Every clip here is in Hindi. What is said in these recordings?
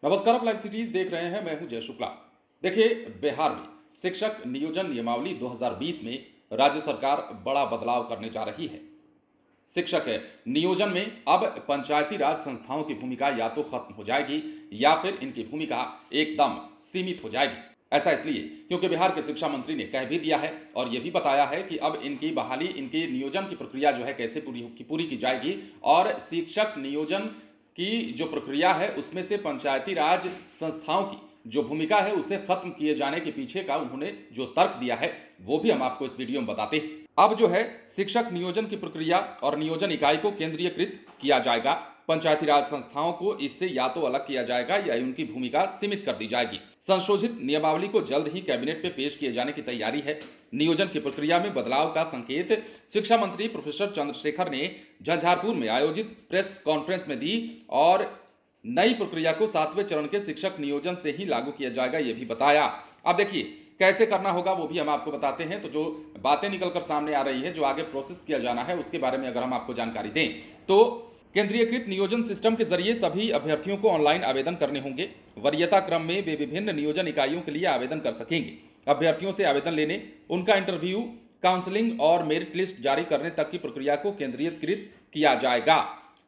नमस्कार, आप लाइव सिटीज देख रहे हैं। मैं हूं जय शुक्ला। देखिए, बिहार में शिक्षक नियोजन नियमावली 2020 में राज्य सरकार बड़ा बदलाव करने जा रही है। शिक्षक नियोजन में अब पंचायती राज संस्थाओं की भूमिका या तो खत्म हो जाएगी या फिर इनकी भूमिका एकदम सीमित हो जाएगी। ऐसा इसलिए क्योंकि बिहार के शिक्षा मंत्री ने कह भी दिया है और यह भी बताया है कि अब इनकी बहाली, इनके नियोजन की प्रक्रिया जो है कैसे पूरी की जाएगी और शिक्षक नियोजन की जो प्रक्रिया है उसमें से पंचायती राज संस्थाओं की जो भूमिका है उसे खत्म किए जाने के पीछे का उन्होंने जो तर्क दिया है वो भी हम आपको इस वीडियो में बताते हैं। अब जो है शिक्षक नियोजन की प्रक्रिया और नियोजन इकाई को केंद्रीयकृत किया जाएगा। पंचायती राज संस्थाओं को इससे या तो अलग किया जाएगा या उनकी भूमिका सीमित कर दी जाएगी। संशोधित नियमावली को जल्द ही कैबिनेट में पेश किए जाने की तैयारी है। नियोजन की प्रक्रिया में बदलाव का संकेत शिक्षा मंत्री प्रोफेसर चंद्रशेखर ने झंझारपुर में आयोजित प्रेस कॉन्फ्रेंस में दी और नई प्रक्रिया को 7वें चरण के शिक्षक नियोजन से ही लागू किया जाएगा, यह भी बताया। अब देखिए कैसे करना होगा वो भी हम आपको बताते हैं। तो जो बातें निकलकर सामने आ रही है, जो आगे प्रोसेस किया जाना है, उसके बारे में अगर हम आपको जानकारी दें तो केंद्रीयकृत नियोजन सिस्टम के जरिए सभी अभ्यर्थियों को ऑनलाइन आवेदन करने होंगे। वरीयता क्रम में वे विभिन्न नियोजन इकाइयों के लिए आवेदन कर सकेंगे। अभ्यर्थियों से आवेदन लेने, उनका इंटरव्यू, काउंसलिंग और मेरिट लिस्ट जारी करने तक की प्रक्रिया को केंद्रीयकृत किया जाएगा।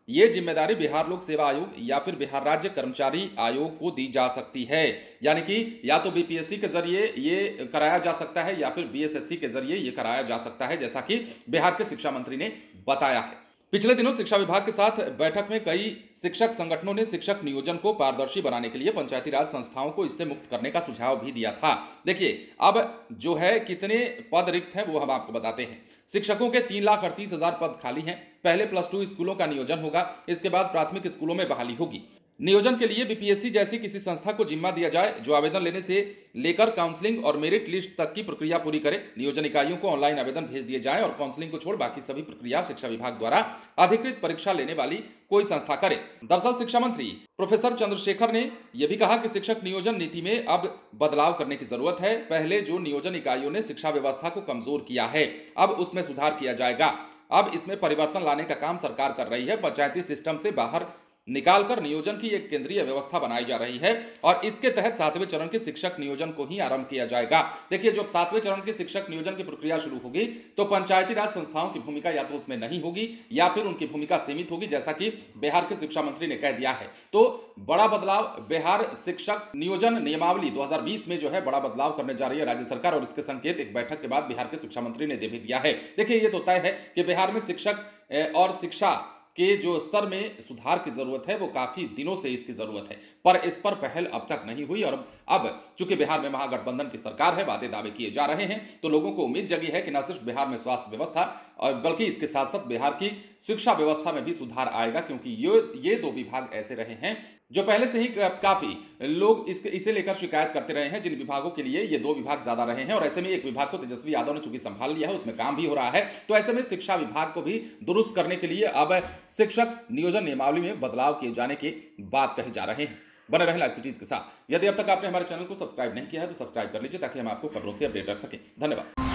ये जिम्मेदारी बिहार लोक सेवा आयोग या फिर बिहार राज्य कर्मचारी आयोग को दी जा सकती है। यानी कि या तो बीपीएससी के जरिए ये कराया जा सकता है या फिर बीएसएससी के जरिए ये कराया जा सकता है, जैसा कि बिहार के शिक्षा मंत्री ने बताया है। पिछले दिनों शिक्षा विभाग के साथ बैठक में कई शिक्षक संगठनों ने शिक्षक नियोजन को पारदर्शी बनाने के लिए पंचायती राज संस्थाओं को इससे मुक्त करने का सुझाव भी दिया था। देखिए, अब जो है कितने पद रिक्त हैं वो हम आपको बताते हैं। शिक्षकों के 3,38,000 पद खाली हैं। पहले +2 स्कूलों का नियोजन होगा, इसके बाद प्राथमिक स्कूलों में बहाली होगी। नियोजन के लिए बीपीएससी जैसी किसी संस्था को जिम्मा दिया जाए जो आवेदन लेने से लेकर काउंसलिंग और मेरिट लिस्ट तक की प्रक्रिया पूरी करे। नियोजन इकाइयों को ऑनलाइन आवेदन भेज दिए जाए और काउंसलिंग को छोड़ बाकी सभी प्रक्रिया शिक्षा विभाग द्वारा अधिकृत परीक्षा लेने वाली कोई संस्था करे। दरअसल शिक्षा मंत्री प्रोफेसर चंद्रशेखर ने यह भी कहा कि शिक्षक नियोजन नीति में अब बदलाव करने की जरूरत है। पहले जो नियोजन इकाइयों ने शिक्षा व्यवस्था को कमजोर किया है, अब उसमें सुधार किया जाएगा। अब इसमें परिवर्तन लाने का काम सरकार कर रही है। पंचायती सिस्टम से बाहर निकालकर नियोजन की एक केंद्रीय व्यवस्था बनाई जा रही है और इसके तहत 7वें चरण के शिक्षक नियोजन को ही आरंभ किया जाएगा। देखिए, जब 7वें चरण के शिक्षक नियोजन की प्रक्रिया शुरू होगी तो पंचायती राज संस्थाओं की भूमिका या तो उसमें नहीं होगी या फिर उनकी भूमिका सीमित होगी, जैसा कि बिहार के शिक्षा मंत्री ने कह दिया है। तो बड़ा बदलाव बिहार शिक्षक नियोजन नियमावली 2020 में जो है बड़ा बदलाव करने जा रही है राज्य सरकार और इसके संकेत एक बैठक के बाद बिहार के शिक्षा मंत्री ने दे भी दिया है। देखिए, ये तो तय है कि बिहार में शिक्षक और शिक्षा के जो स्तर में सुधार की जरूरत है वो काफी दिनों से इसकी जरूरत है, पर इस पर पहल अब तक नहीं हुई। और अब चूंकि बिहार में महागठबंधन की सरकार है, वादे दावे किए जा रहे हैं, तो लोगों को उम्मीद जगी है कि न सिर्फ बिहार में स्वास्थ्य व्यवस्था और बल्कि इसके साथ साथ बिहार की शिक्षा व्यवस्था में भी सुधार आएगा, क्योंकि ये दो विभाग ऐसे रहे हैं जो पहले से ही काफी लोग इसे लेकर शिकायत करते रहे हैं, जिन विभागों के लिए ये दो विभाग ज्यादा रहे हैं। और ऐसे में एक विभाग को तेजस्वी यादव ने चूंकि संभाल लिया है, उसमें काम भी हो रहा है, तो ऐसे में शिक्षा विभाग को भी दुरुस्त करने के लिए अब शिक्षक नियोजन नियमावली में बदलाव किए जाने की बात कही जा रहे हैं। बने रहें लाइव सिटीज के साथ। यदि अब तक आपने हमारे चैनल को सब्सक्राइब नहीं किया है तो सब्सक्राइब कर लीजिए ताकि हम आपको खबरों से अपडेट रख सकें। धन्यवाद।